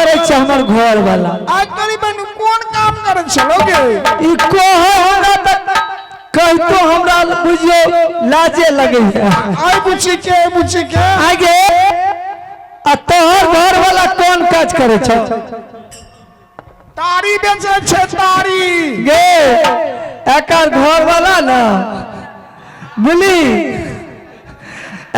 करे छ हमर घर वाला आज करीबन कौन काम करे छलोगे ई को हमरा तक कह तो हमरा बुझियो लाजे लगे आई बुझी के आगे आ तोहर घर वाला कौन काज करे छ तारी बेचे छे तारी गे एकर घर वाला ना बुली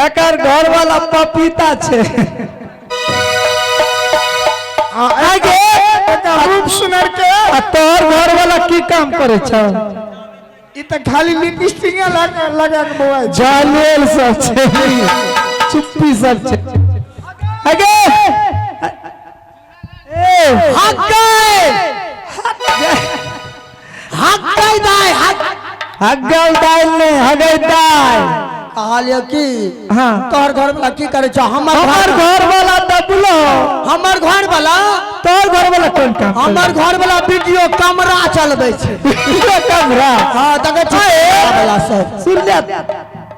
एकर घर वाला पपीता छे आगे रूप सुनर के तोहर घर वाला की काम करे छ ई त खाली लिपस्टिक लगा के बोआ जालेल सब छे चुप्पी सब छे आगे ए हगई दाई ने हगई दाई कहलियो की हां तोहर घर वाला की करे छ हमर घर वाला दबलो हमर घर वाला तोहर घर वाला कौन काम हमर घर वाला वीडियो कैमरा चलबै छै वीडियो कैमरा हां देखे छै वाला सब सुन ले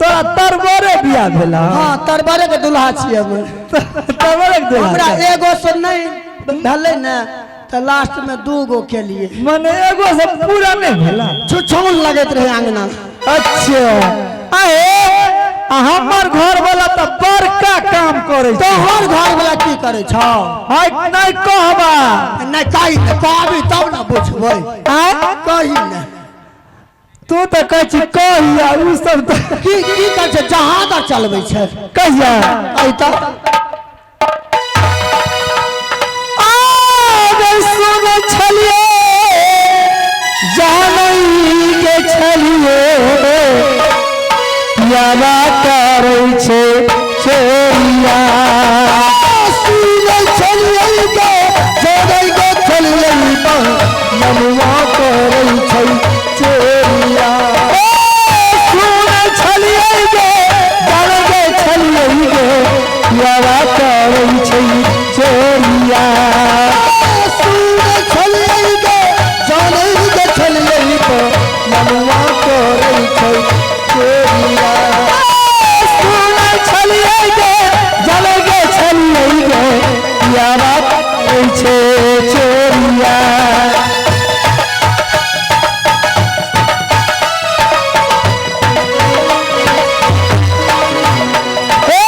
तोरा तरबरे बियाह भेला हां तरबरे के दुल्हा छियै हम तरबरे के दुल्हा हमरा एगो से नहीं भले न त लास्ट में दूगो के लिए माने एगो से पूरा नहीं भेला छुछौन लगत रहे अंगना अच्छा आए हमर घर वाला त बड़का काम करे छ तोहर घर वाला की करे छ हाय नहीं कहबा नहीं कहि न कहबी तब न बुझबै आय कहि न तू त कह छी कहिया उ सब त की करे छै जहाज चलबै छै कहिया कहि त सुन छलिए जानई के छलिए यारा करै छे चोरिया सुन छलिए के जानई के छलिए मनवा करै छे चोरिया सुन छलिए के जानई के छलिए यारा करै छे चोरिया मनवा करे छै चोरिया सुन छलिए गे जले गे छलिए गे यारा करे छै चोरिया ए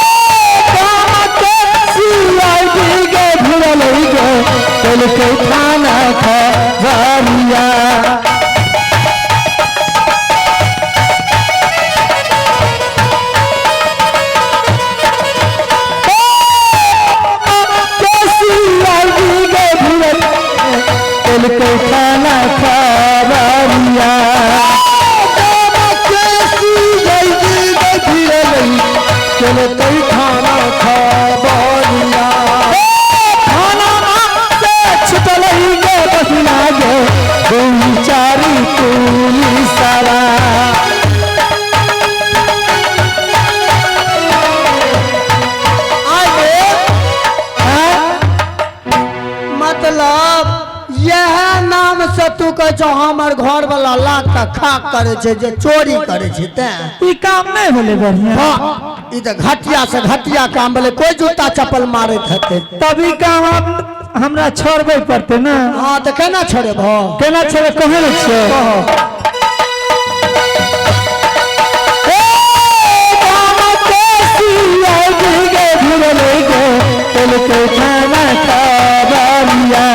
काम के सीआईडी गे भिड़ल गे चल के खाना खबरिया खाना खबरिया चलते खाना खबरिया खाना से छुटल गे बहिना गे दू चारी पुलिस सारा मतलब यह नाम से तू कह छो हमर घर वाला लात खा करे छे जे चोरी करे छे ते ई काम नहीं भेले बढ़िया हां ई त घटिया से घटिया काम भेले कोई जूता चप्पल मारे हते तभी काम हमरा छोड़बे पड़ते ना हां त केना छोड़े भ केना छोड़े कहे न छे ए गाना के सिया गे भिड़ल गे चल के खाना खबरिया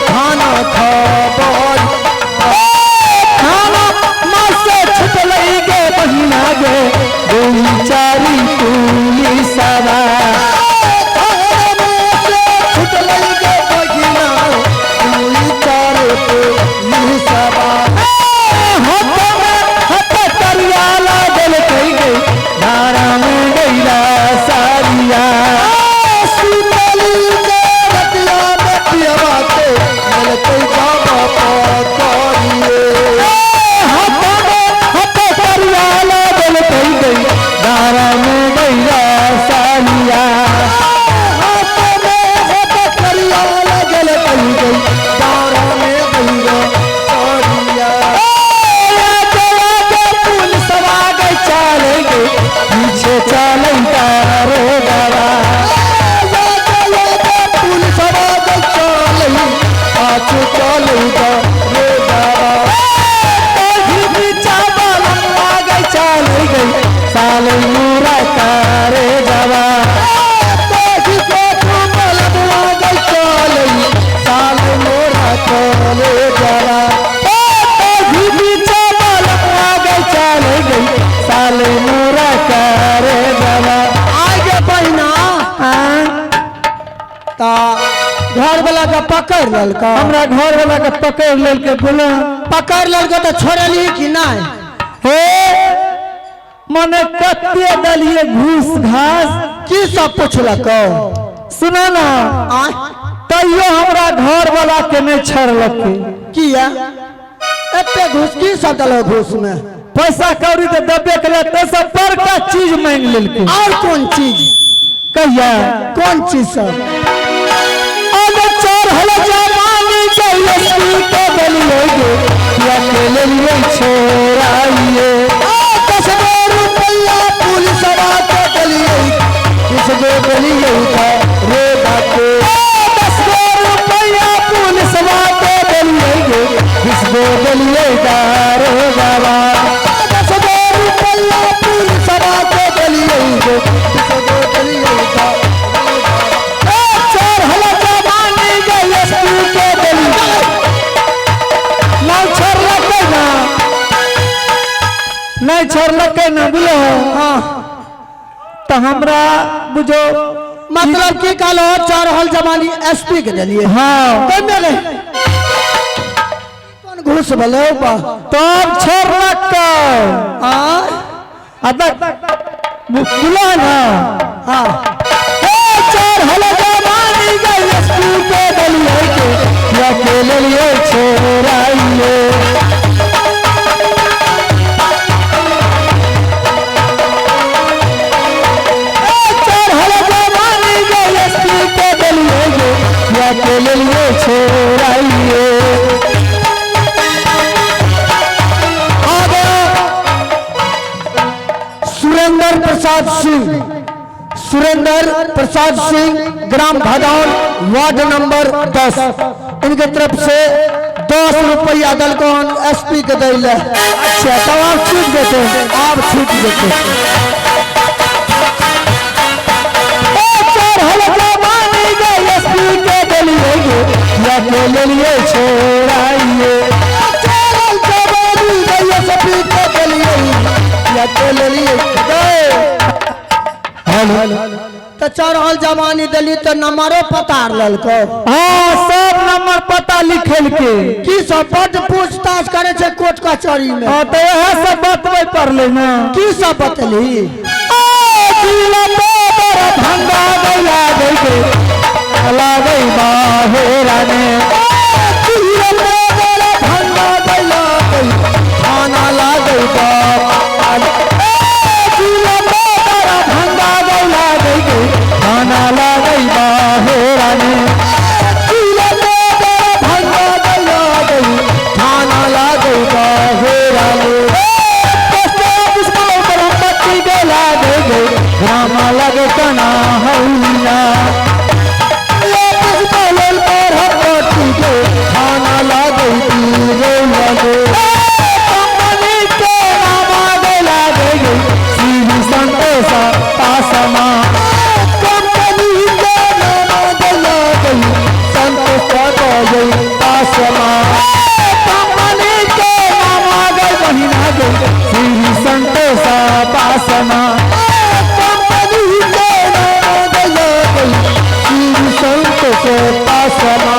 खाना खबर खाना मासे छुटल गे बहिना गे दू चारी पुलिस सारा छुटल गे बहिना दू चार पुलिस सारा हाथ करिया लागल गे धारा पकड़ ललका हमरा घर वाला के पकड़ लेल के बोला पकड़ ललका तो छोड़ली कि नहीं हे मने कत्ते दलिए घूस घास की सब पूछलक सुना ना तैयो हमरा घर वाला के नहीं छड़लक किया एते घूस की सब दलो घूस में पैसा कौड़ी तो दबे के तो सब बड़का चीज मांग लेलके और कौन चीज कहिया कौन चीज सब अरे चोर हल जवानी चाहिए सी के दलिए या के लिए छोराइए 10,000 रुपया पुलिस वाला के लिए किसको दलिए रे बाटे 10,000 रुपया पुलिस वाले दलिए किसको दलिए रे बाबा 10,000 रुपया पुलिस वाला के लिए किसको दलिए चोर हल जवानी चाहिए सी के दलिए ना छोड़लके ना नहीं छोड़लके ना बोलो हाँ तो हमरा बुझो मतलब की कहलो चढ़ल जमानी एसपी के दिलिए हाँ कौन घूस भले तब छोड़लके बुला ना हाँ चोर हल जवानी चाहिए सी के दलिए या के लिए छोराइए के लिए छोड़ाइए सुरेंद्र प्रसाद सिंह ग्राम भदौन वार्ड नंबर 10 इनके तरफ से 10 रुपया दल को एसपी के दिल। अच्छा तो आप छूट देते आप छूट देते के लिए छोड़ाइए तो चढ़ल जवानी दिली तो नंबरो पता ललको हाँ सब नंबर पता लिखल के की सब बड़ पूछताछ करे छे कोर्ट कचहरी में हाँ तो यह सब बतवे पड़ले ना की सब बतली भंगा गया देखे लागे बाहेरा ने भंगा गया खाना लागे भंगा गया देखे खाना लागे बाहेरा ने भंगा गया खाना लागे बाहेरा ने पट्टी गला देखे रामा लगे तना हौला खाना लागे कंपनी के नामा गला देगे श्री संतोषा पासमा कंपनी के नामा गला संतोषा पासमा कंपनी के नामा गल बहिना गई श्री संतोषा पासमा कंपनी के नामा गला श्री संतोषा पासमा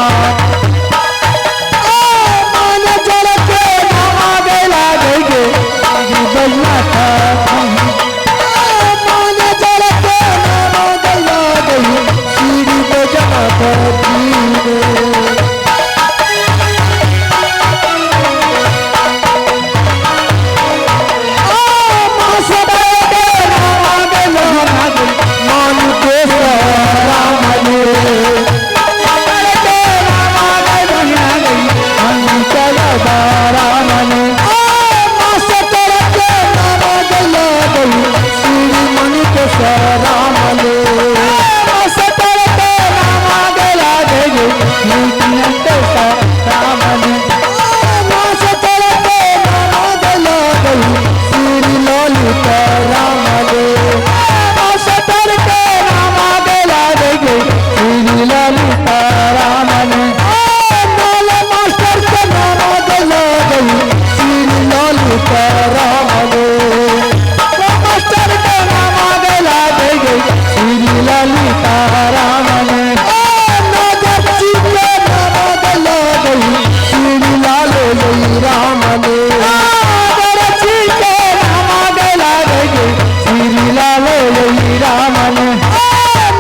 राम ने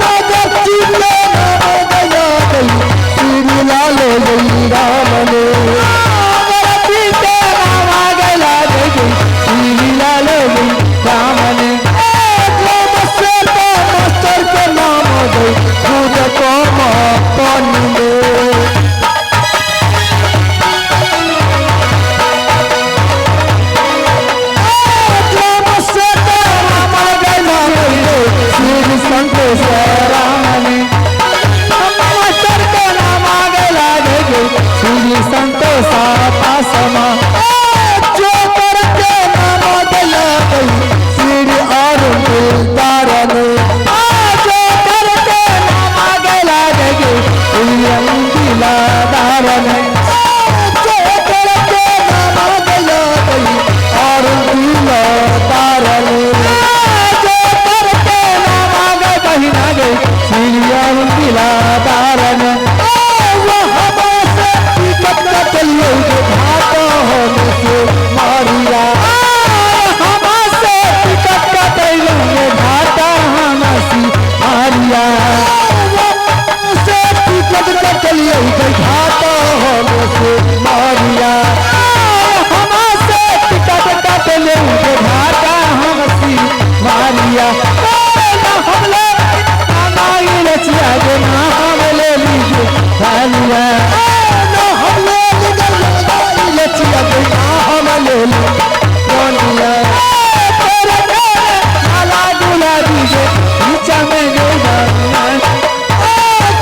नौजती के नाम गया गई श्री लाल गई राम ने नौजती के नाम गया गई श्री लाल गई राम ने मास्टर के नाम गई खुद को कौन ले संतोष राम ने मास्टर के नाम आगे लागे श्री संतोष पासमा जो कर के नाम दिला गई श्री और तारण जो कर के नाम आगे लागे श्री अंकिला तारण जो कर के नाम दिला गई और दिला तारण तारण चलिए घाटो होने से मारिया हमसे टिकट कटेंगे घाटा हमसी मारिया से टिकट चलिए घाटो होने से मारिया हमसे टिकट कटेंगे घाटा हमसी मारिया हम लोग लचिया जो ना हम ले लीजिए भालिया ना हम ले लचिया जो ना हम ले लीजिए तेरे काला गुलाबी जो नीचा में गया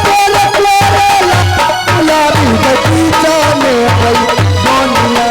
तेरे गुलाबी जो नीचा में गई बोनिया